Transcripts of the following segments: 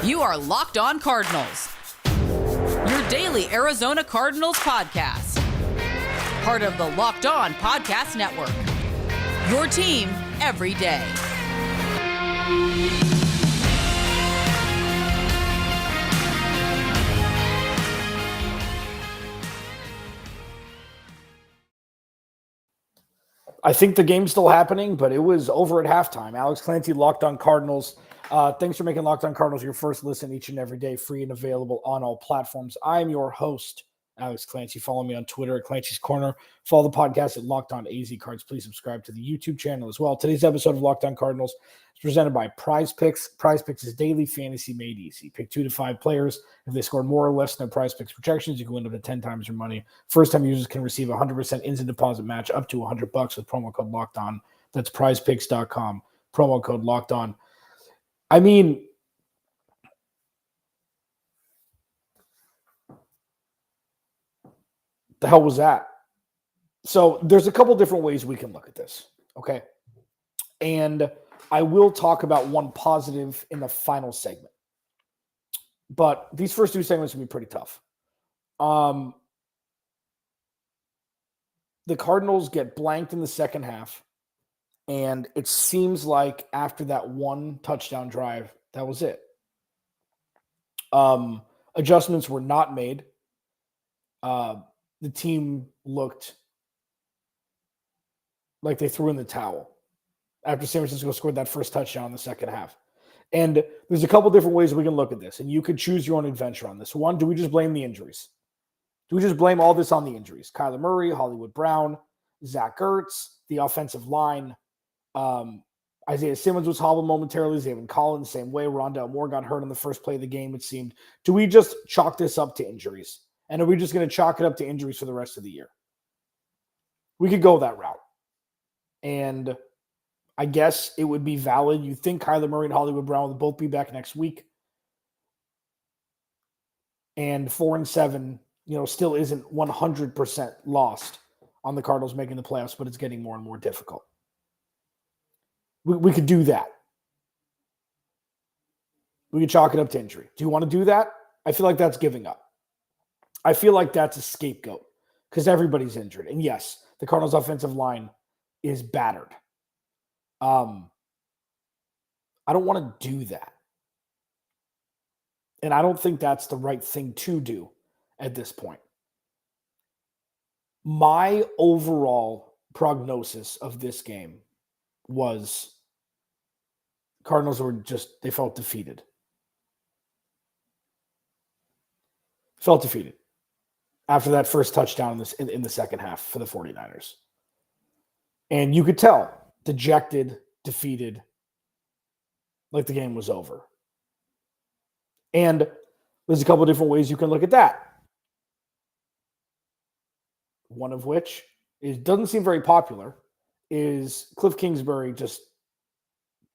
You are Locked On Cardinals, your daily Arizona Cardinals podcast. Part of the Locked On Podcast Network, your team every day. I think the game's still happening, but it was over at halftime. Alex Clancy, Locked On Cardinals. Thanks for making Locked On Cardinals your first listen each and every day, free and available on all platforms. I'm your host, Alex Clancy. Follow me on Twitter at Clancy's Corner. Follow the podcast at Locked On AZ Cards. Please subscribe to the YouTube channel as well. Today's episode of Locked On Cardinals is presented by Prize Picks. Prize Picks is daily fantasy made easy. Pick 2 to 5 players. If they score more or less than Prize Picks projections, you can win up to 10 times your money. First-time users can receive a 100% instant deposit match up to $100 with promo code Locked On. That's prizepicks.com. Promo code Locked On. I mean, the hell was that? So there's a couple different ways we can look at this, okay? And I will talk about one positive in the final segment. But these first two segments will be pretty tough. The Cardinals get blanked in the second half, and it seems like after that one touchdown drive, that was it. Adjustments were not made. The team looked like they threw in the towel after San Francisco scored that first touchdown in the second half. And there's a couple different ways we can look at this, and you could choose your own adventure on this. One, do we just blame the injuries? Do we just blame all this on the injuries? Kyler Murray, Hollywood Brown, Zach Ertz, the offensive line. Isaiah Simmons was hobbled momentarily. Zaven Collins, same way. Rondale Moore got hurt on the first play of the game, it seemed. Do we just chalk this up to injuries? And are we just going to chalk it up to injuries for the rest of the year? We could go that route. And I guess it would be valid. You think Kyler Murray and Hollywood Brown will both be back next week. And 4-7, still isn't 100% lost on the Cardinals making the playoffs, but it's getting more and more difficult. We could do that. We could chalk it up to injury. Do you want to do that? I feel like that's giving up. I feel like that's a scapegoat because everybody's injured. And yes, the Cardinals' offensive line is battered. I don't want to do that. And I don't think that's the right thing to do at this point. My overall prognosis of this game was Cardinals they felt defeated. Felt defeated after that first touchdown in the second half for the 49ers. And you could tell, dejected, defeated, like the game was over. And there's a couple of different ways you can look at that. One of which doesn't seem very popular, is Cliff Kingsbury just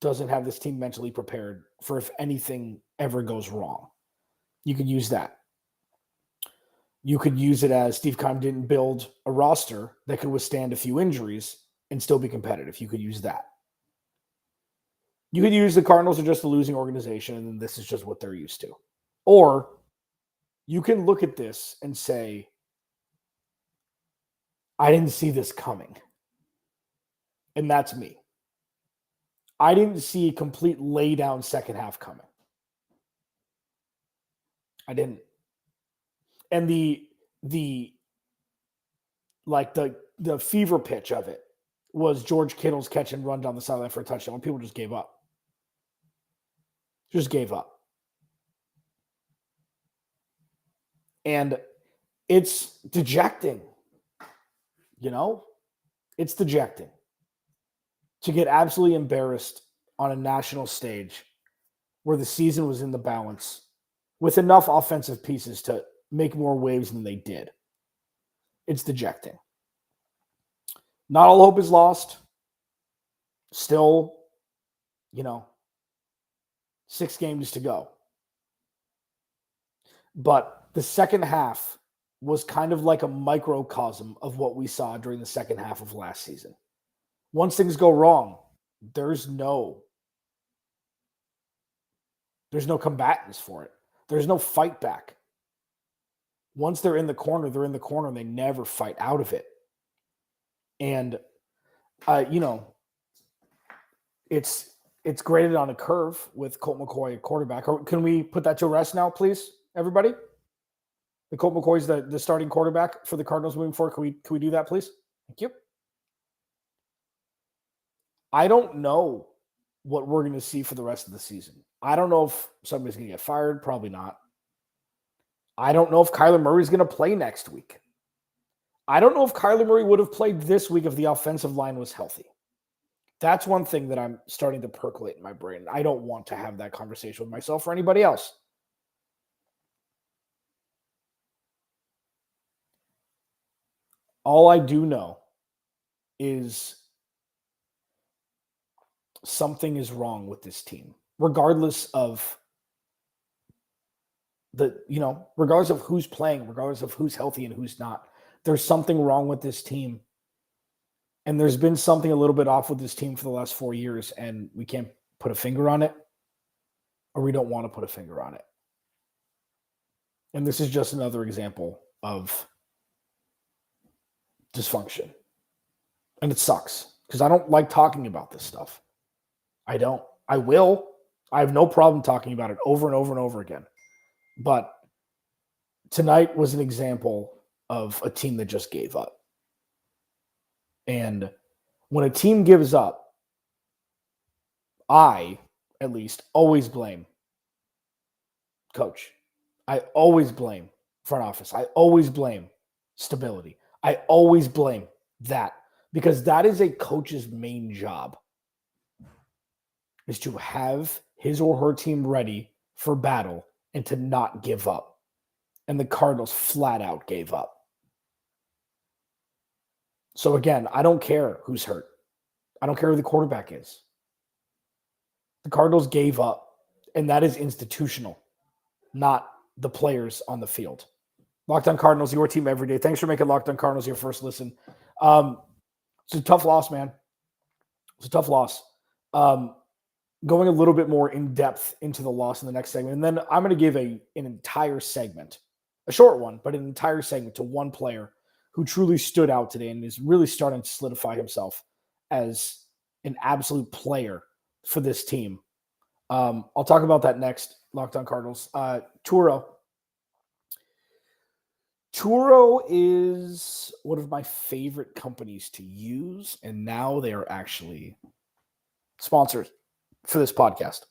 doesn't have this team mentally prepared for if anything ever goes wrong. You could use that. You could use it as Steve Keim didn't build a roster that could withstand a few injuries and still be competitive. You could use that. You could use the Cardinals are just a losing organization and this is just what they're used to. Or you can look at this and say, I didn't see this coming. And that's me. I didn't see a complete lay down second half coming. I didn't. And the fever pitch of it was George Kittle's catch and run down the sideline for a touchdown when people just gave up. Just gave up. And it's dejecting. It's dejecting to get absolutely embarrassed on a national stage where the season was in the balance with enough offensive pieces to make more waves than they did. It's dejecting. Not all hope is lost. Still, 6 games to go. But the second half was kind of like a microcosm of what we saw during the second half of last season. Once things go wrong, there's no There's no combatants for it. There's no fight back. Once they're in the corner, they're in the corner, and they never fight out of it. And, it's graded on a curve with Colt McCoy at quarterback. Can we put that to rest now, please, everybody? The Colt McCoy's the starting quarterback for the Cardinals moving forward. Can we do that, please? Thank you. I don't know what we're going to see for the rest of the season. I don't know if somebody's going to get fired. Probably not. I don't know if Kyler Murray's going to play next week. I don't know if Kyler Murray would have played this week if the offensive line was healthy. That's one thing that I'm starting to percolate in my brain. I don't want to have that conversation with myself or anybody else. All I do know is something is wrong with this team, regardless of regardless of who's playing, regardless of who's healthy and who's not. There's something wrong with this team. And there's been something a little bit off with this team for the last 4 years, and we can't put a finger on it, or we don't want to put a finger on it. And this is just another example of dysfunction. And it sucks because I don't like talking about this stuff. I don't. I will. I have no problem talking about it over and over and over again. But tonight was an example of a team that just gave up. And when a team gives up, I, at least, always blame coach. I always blame front office. I always blame stability. I always blame that because that is a coach's main job, is to have his or her team ready for battle and to not give up. And the Cardinals flat out gave up. So again, I don't care who's hurt. I don't care who the quarterback is. The Cardinals gave up, and that is institutional, not the players on the field. Locked On Cardinals, your team every day. Thanks for making Locked On Cardinals your first listen. It's a tough loss, man. It's a tough loss. Going a little bit more in depth into the loss in the next segment, and then I'm going to give an entire segment, a short one, but an entire segment to one player who truly stood out today and is really starting to solidify himself as an absolute player for this team. I'll talk about that next, Locked On Cardinals. Turo. Turo is one of my favorite companies to use, and now they are actually sponsors for this podcast.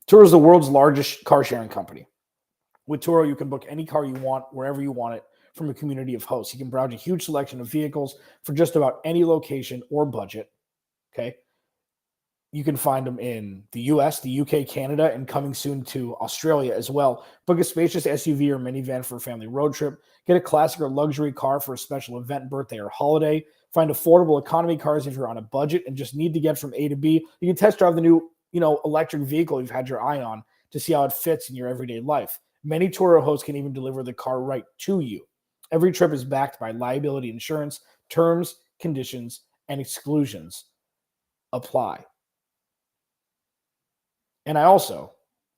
Turo is the world's largest car-sharing company. With Turo, you can book any car you want, wherever you want it, from a community of hosts. You can browse a huge selection of vehicles for just about any location or budget. Okay. You can find them in the US, the UK, Canada, and coming soon to Australia as well. Book a spacious SUV or minivan for a family road trip. Get a classic or luxury car for a special event, birthday, or holiday. Find affordable economy cars if you're on a budget and just need to get from A to B. You can test drive the new, electric vehicle you've had your eye on to see how it fits in your everyday life. Many Turo hosts can even deliver the car right to you. Every trip is backed by liability insurance. Terms, conditions, and exclusions apply. And I also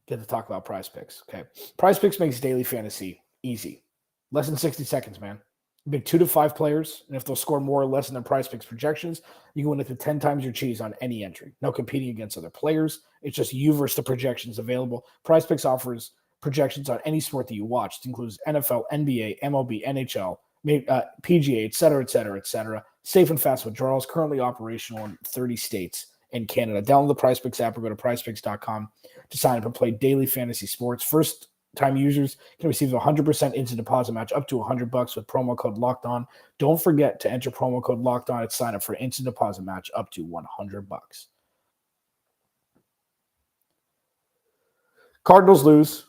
get to talk about Prize Picks. Okay. Prize Picks makes daily fantasy easy. Less than 60 seconds, man. You pick 2 to 5 players, and if they'll score more or less than their Prize Picks projections, you can win up to 10 times your cheese on any entry. No competing against other players. It's just you versus the projections available. Prize Picks offers projections on any sport that you watch. It includes NFL, NBA, MLB, NHL, PGA, et cetera, et cetera, et cetera. Safe and fast withdrawals, currently operational in 30 states and Canada. Download the PrizePicks app or go to prizepicks.com to sign up and play daily fantasy sports. First-time users can receive a 100% instant deposit match up to $100 with promo code Locked On. Don't forget to enter promo code Locked On and sign up for an instant deposit match up to $100. Cardinals lose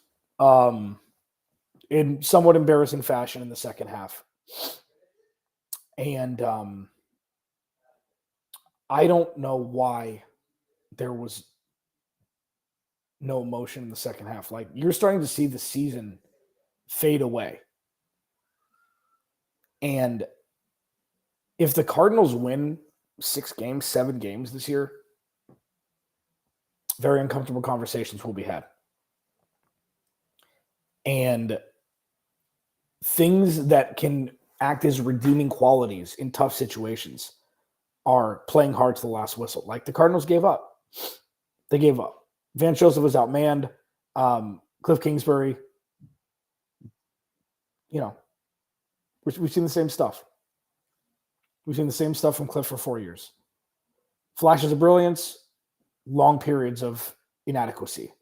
in somewhat embarrassing fashion in the second half. And I don't know why there was no emotion in the second half. Like, you're starting to see the season fade away. And if the Cardinals win 6 games, 7 games this year, very uncomfortable conversations will be had. And things that can act as redeeming qualities in tough situations are playing hard to the last whistle. Like the Cardinals gave up. They gave up. Vance Joseph was outmanned. Cliff Kingsbury, we've seen the same stuff. We've seen the same stuff from Cliff for 4 years. Flashes of brilliance, long periods of inadequacy.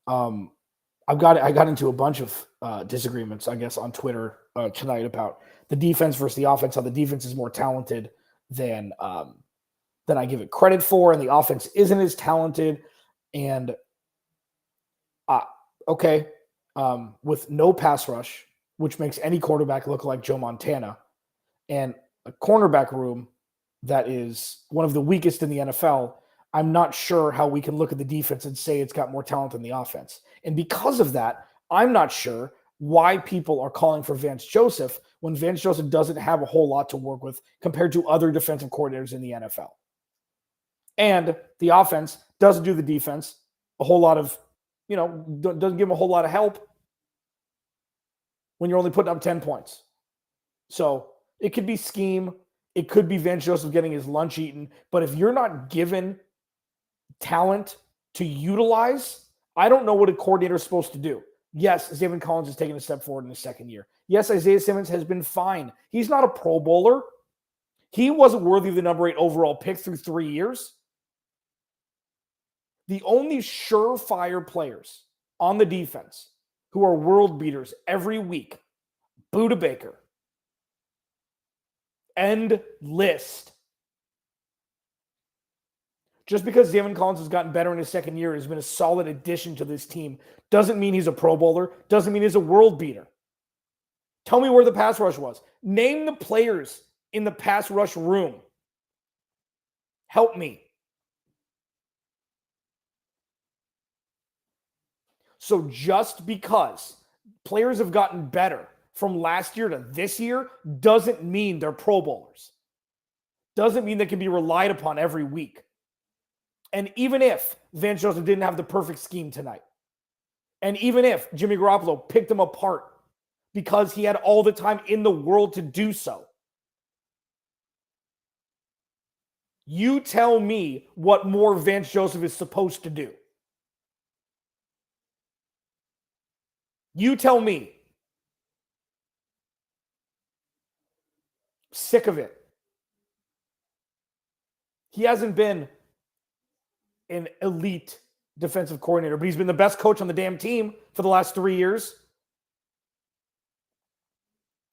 I got into a bunch of disagreements, I guess, on Twitter tonight about the defense versus the offense. How the defense is more talented than I give it credit for, and the offense isn't as talented. And with no pass rush, which makes any quarterback look like Joe Montana, and a cornerback room that is one of the weakest in the NFL, I'm not sure how we can look at the defense and say it's got more talent than the offense. And because of that, I'm not sure why people are calling for Vance Joseph when Vance Joseph doesn't have a whole lot to work with compared to other defensive coordinators in the NFL. And the offense doesn't do the defense a whole lot of, doesn't give them a whole lot of help when you're only putting up 10 points. So it could be scheme. It could be Vance Joseph getting his lunch eaten. But if you're not given talent to utilize, I don't know what a coordinator is supposed to do. Yes, Zaven Collins has taken a step forward in his second year. Yes, Isaiah Simmons has been fine. He's not a Pro Bowler. He wasn't worthy of the number 8 overall pick through 3 years. The only surefire players on the defense who are world beaters every week, Buda Baker, end list. Just because Zaven Collins has gotten better in his second year, has been a solid addition to this team, doesn't mean he's a Pro Bowler, doesn't mean he's a world beater. Tell me where the pass rush was. Name the players in the pass rush room. Help me. So just because players have gotten better from last year to this year doesn't mean they're Pro Bowlers. Doesn't mean they can be relied upon every week. And even if Vance Joseph didn't have the perfect scheme tonight, and even if Jimmy Garoppolo picked him apart because he had all the time in the world to do so, you tell me what more Vance Joseph is supposed to do. You tell me. Sick of it. He hasn't been an elite defensive coordinator, but he's been the best coach on the damn team for the last 3 years.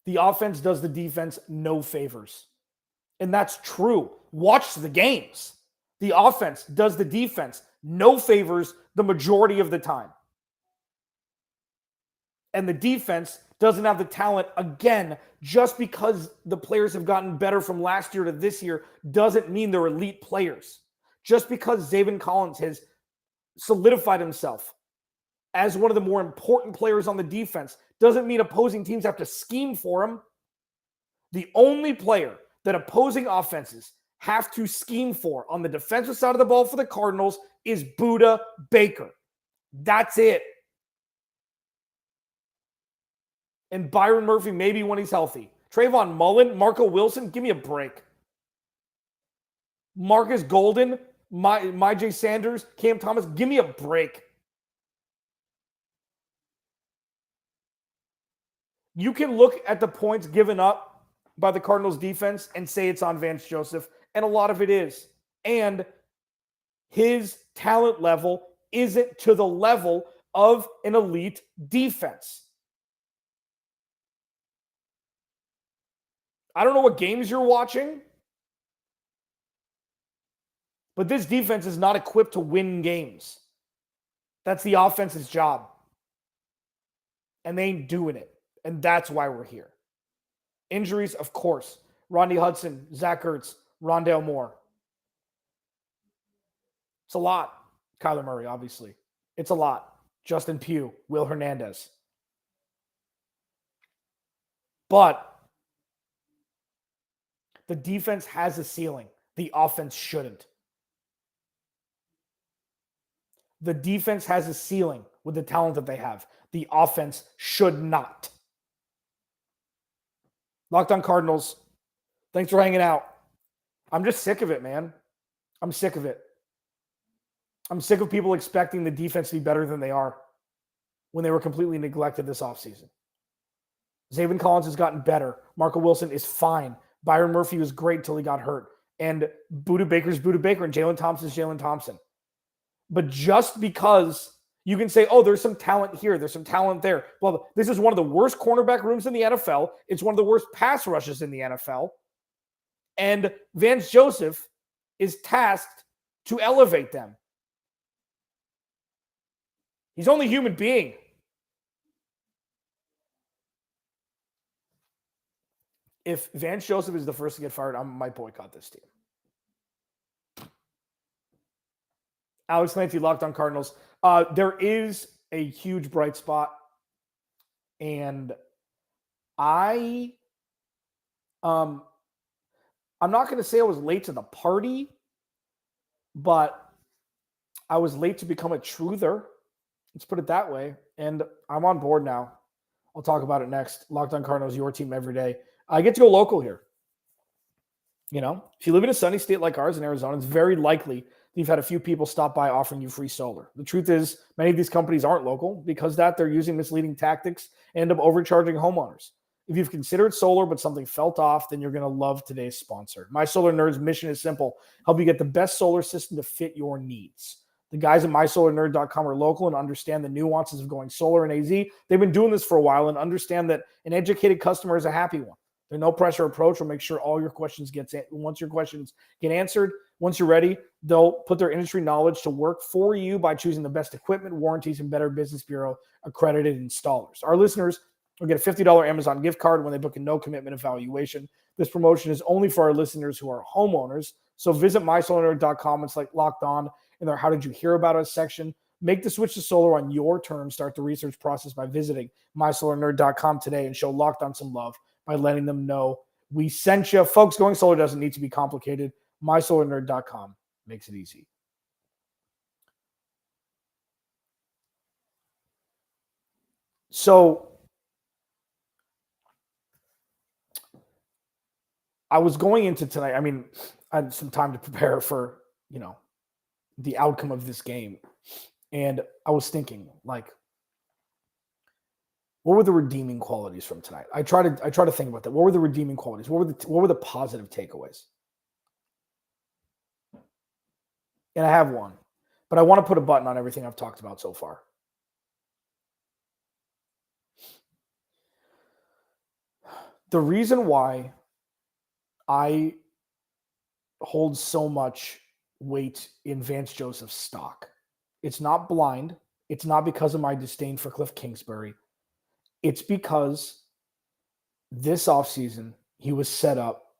The offense does the defense no favors. And that's true. Watch the games. The offense does the defense no favors the majority of the time. And the defense doesn't have the talent. Again, just because the players have gotten better from last year to this year doesn't mean they're elite players. Just because Zaven Collins has solidified himself as one of the more important players on the defense doesn't mean opposing teams have to scheme for him. The only player that opposing offenses have to scheme for on the defensive side of the ball for the Cardinals is Buda Baker. That's it. And Byron Murphy, maybe when he's healthy. Trayvon Mullen, Marco Wilson, give me a break. Marcus Golden, Myjai Sanders, Cam Thomas, give me a break. You can look at the points given up by the Cardinals defense and say it's on Vance Joseph, and a lot of it is. And his talent level isn't to the level of an elite defense. I don't know what games you're watching, but this defense is not equipped to win games. That's the offense's job. And they ain't doing it. And that's why we're here. Injuries, of course. Rodney Hudson, Zach Ertz, Rondale Moore. It's a lot. Kyler Murray, obviously. It's a lot. Justin Pugh, Will Hernandez. But the defense has a ceiling. The offense shouldn't. The defense has a ceiling. with the talent that they have. The offense should not. Locked On Cardinals, thanks for hanging out. I'm just sick of it, man. I'm sick of it. I'm sick of people expecting the defense to be better than they are when they were completely neglected this offseason. Zaven Collins has gotten better. Marco Wilson is fine. Byron Murphy was great until he got hurt. And Budda Baker's Budda Baker and Jalen Thompson's Jalen Thompson. But just because you can say, oh, there's some talent here, there's some talent there, blah, blah. This is one of the worst cornerback rooms in the NFL. It's one of the worst pass rushes in the NFL. And Vance Joseph is tasked to elevate them. He's only a human being. If Vance Joseph is the first to get fired, I might boycott this team. Alex Clancy, Locked On Cardinals. There is a huge bright spot. And I'm not going to say I was late to the party, but I was late to become a truther. Let's put it that way. And I'm on board now. I'll talk about it next. Locked On Cardinals, your team every day. I get to go local here. You know, if you live in a sunny state like ours in Arizona, it's very likely that you've had a few people stop by offering you free solar. The truth is, many of these companies aren't local because they're using misleading tactics and end up overcharging homeowners. If you've considered solar but something felt off, then you're going to love today's sponsor. My Solar Nerd's mission is simple: help you get the best solar system to fit your needs. The guys at mysolarnerd.com are local and understand the nuances of going solar and AZ. They've been doing this for a while and understand that an educated customer is a happy one. Their no pressure approach will make sure all your questions once your questions get answered, once you're ready, they'll put their industry knowledge to work for you by choosing the best equipment, warranties, and Better Business Bureau accredited installers. Our listeners will get a $50 Amazon gift card when they book a no commitment evaluation. This promotion is only for our listeners who are homeowners. So visit mysolarnerd.com. It's like Locked On in their How Did You Hear About Us section. Make the switch to solar on your terms. Start the research process by visiting mysolarnerd.com today and show Locked On some love by letting them know we sent you. Folks, going solar doesn't need to be complicated. mysolarnerd.com makes it easy. So I was going into tonight. I mean, I had some time to prepare for, the outcome of this game. And I was thinking, like, what were the redeeming qualities from tonight? I try to think about that. What were the redeeming qualities? What were the positive takeaways? And I have one, but I want to put a button on everything I've talked about so far. The reason why I hold so much weight in Vance Joseph's stock, it's not blind. It's not because of my disdain for Cliff Kingsbury. It's because this offseason, he was set up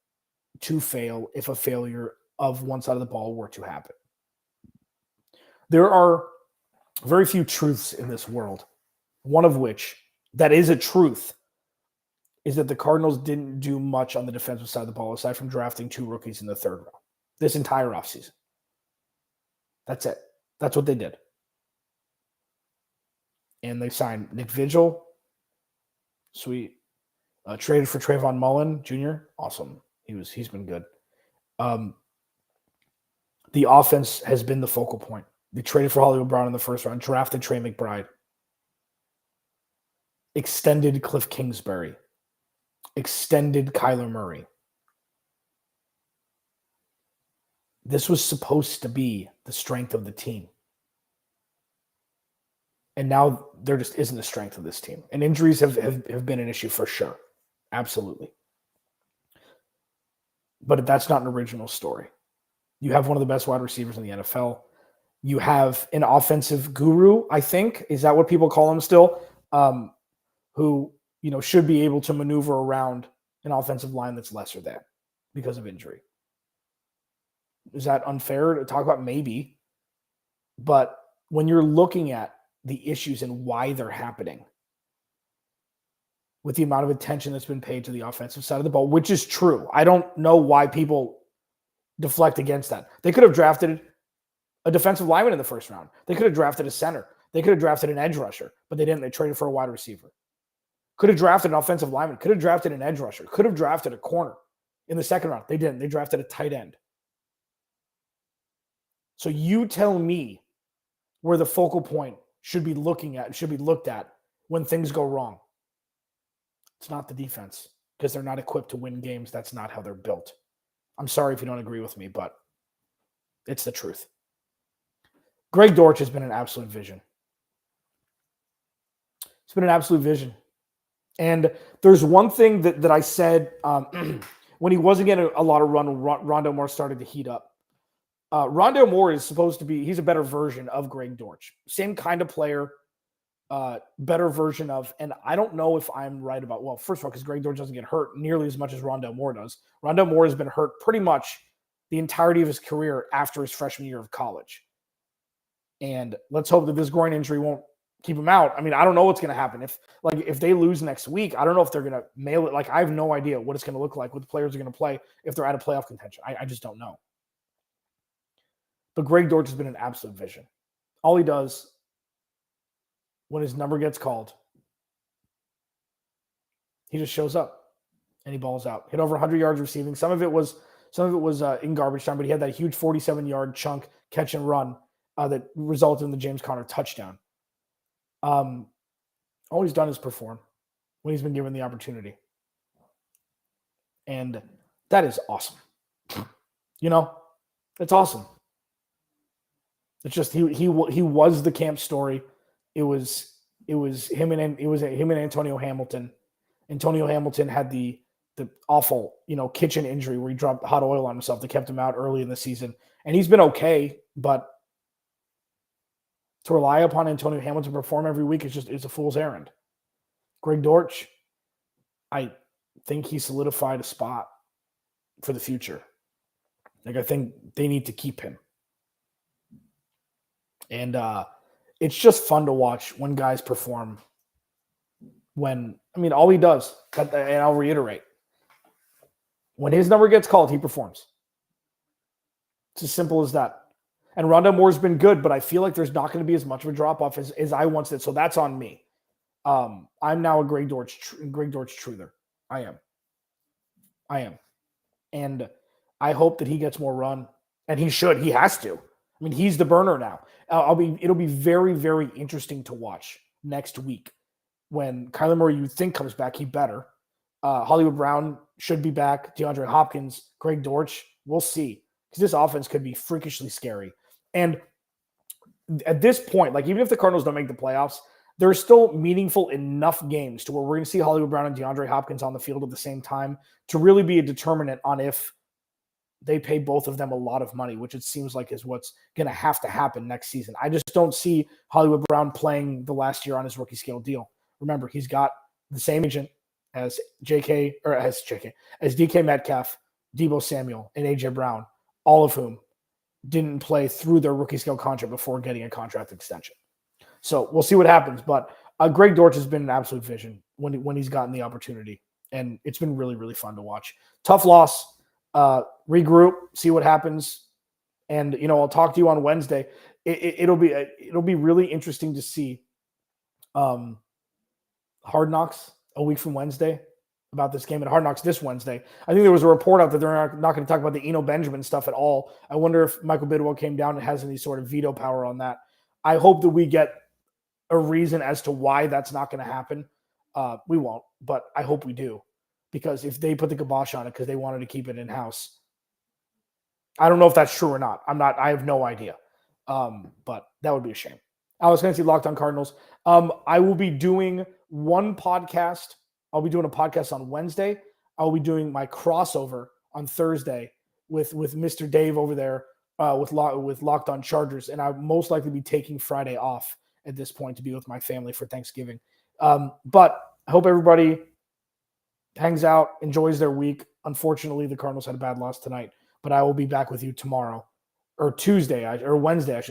to fail if a failure of one side of the ball were to happen. There are very few truths in this world, one of which, that is a truth, is that the Cardinals didn't do much on the defensive side of the ball aside from drafting 2 rookies in the 3rd round this entire offseason. That's it. That's what they did. And they signed Nick Vigil. Sweet. Traded for Trayvon Mullen Jr. Awesome. He's been good. The offense has been the focal point. They traded for Hollywood Brown in the 1st round, drafted Trey McBride, extended Cliff Kingsbury, extended Kyler Murray. This was supposed to be the strength of the team. And now there just isn't the strength of this team. And injuries have been an issue for sure. Absolutely. But that's not an original story. You have one of the best wide receivers in the NFL. You have an offensive guru, I think. Is that what people call him still? Who, should be able to maneuver around an offensive line that's lesser than because of injury. Is that unfair to talk about? Maybe. But when you're looking at the issues and why they're happening, with the amount of attention that's been paid to the offensive side of the ball, which is true. I don't know why people deflect against that. They could have drafted a defensive lineman in the 1st round. They could have drafted a center. They could have drafted an edge rusher, but they didn't. They traded for a wide receiver. Could have drafted an offensive lineman. Could have drafted an edge rusher. Could have drafted a corner in the second round. They didn't. They drafted a tight end. So you tell me where the focal point should be looked at when things go wrong. It's not the defense, because they're not equipped to win games. That's not how they're built. I'm sorry if you don't agree with me, but it's the truth. Greg Dortch has been an absolute vision. It's been an absolute vision. And there's one thing that I said when he wasn't getting a lot of run, Rondale Moore started to heat up. Rondale Moore is supposed to be, he's a better version of Greg Dortch. Same kind of player, better version of, and I don't know if I'm right about, well, first of all, because Greg Dortch doesn't get hurt nearly as much as Rondale Moore does. Rondale Moore has been hurt pretty much the entirety of his career after his freshman year of college. And let's hope that this groin injury won't keep him out. I mean, I don't know what's going to happen. If they lose next week, I don't know if they're going to mail it. Like, I have no idea what it's going to look like, what the players are going to play if they're out of playoff contention. I just don't know. But Greg Dortch has been an absolute vision. All he does when his number gets called, he just shows up and he balls out. Hit over 100 yards receiving. Some of it was in garbage time, but he had that huge 47-yard chunk catch and run that resulted in the James Conner touchdown. All he's done is perform when he's been given the opportunity. And that is awesome. You know, it's awesome. It's just he was the camp story. It was him and Antonio Hamilton. Antonio Hamilton had the awful, kitchen injury where he dropped hot oil on himself that kept him out early in the season. And he's been okay, but to rely upon Antonio Hamilton to perform every week it's a fool's errand. Greg Dortch, I think he solidified a spot for the future. I think they need to keep him. And it's just fun to watch when guys perform. All he does, and I'll reiterate, when his number gets called, he performs. It's as simple as that. And Rondale Moore's been good, but I feel like there's not going to be as much of a drop-off as I once did. So that's on me. I'm now a Greg Dortch truther. I am. And I hope that he gets more run. And he should. He has to. He's the burner now. It'll be very, very interesting to watch next week when Kyler Murray, you think, comes back. He better. Hollywood Brown should be back. DeAndre Hopkins, Greg Dortch. We'll see. Because this offense could be freakishly scary. And at this point, even if the Cardinals don't make the playoffs, there are still meaningful enough games to where we're going to see Hollywood Brown and DeAndre Hopkins on the field at the same time to really be a determinant on if they pay both of them a lot of money, which it seems like is what's going to happen next season. I just don't see Hollywood Brown playing the last year on his rookie scale deal. Remember, he's got the same agent as DK Metcalf, Deebo Samuel, and AJ Brown, all of whom didn't play through their rookie scale contract before getting a contract extension. So we'll see what happens. But Greg Dortch has been an absolute vision when he's gotten the opportunity. And it's been really, really fun to watch. Tough loss. Regroup, see what happens. And, I'll talk to you on Wednesday. It'll be really interesting to see Hard Knocks a week from Wednesday about this game, and Hard Knocks this Wednesday. I think there was a report out that they're not going to talk about the Eno Benjamin stuff at all. I wonder if Michael Bidwell came down and has any sort of veto power on that. I hope that we get a reason as to why that's not going to happen. We won't, but I hope we do. Because if they put the kibosh on it because they wanted to keep it in-house, I don't know if that's true or not. I have no idea. But that would be a shame. Alex Clancy, Locked On Cardinals. I will be doing one podcast. I'll be doing a podcast on Wednesday. I'll be doing my crossover on Thursday with Mr. Dave over there with Locked On Chargers. And I'll most likely be taking Friday off at this point to be with my family for Thanksgiving. But I hope everybody hangs out, enjoys their week. Unfortunately, the Cardinals had a bad loss tonight, but I will be back with you tomorrow or Wednesday, I should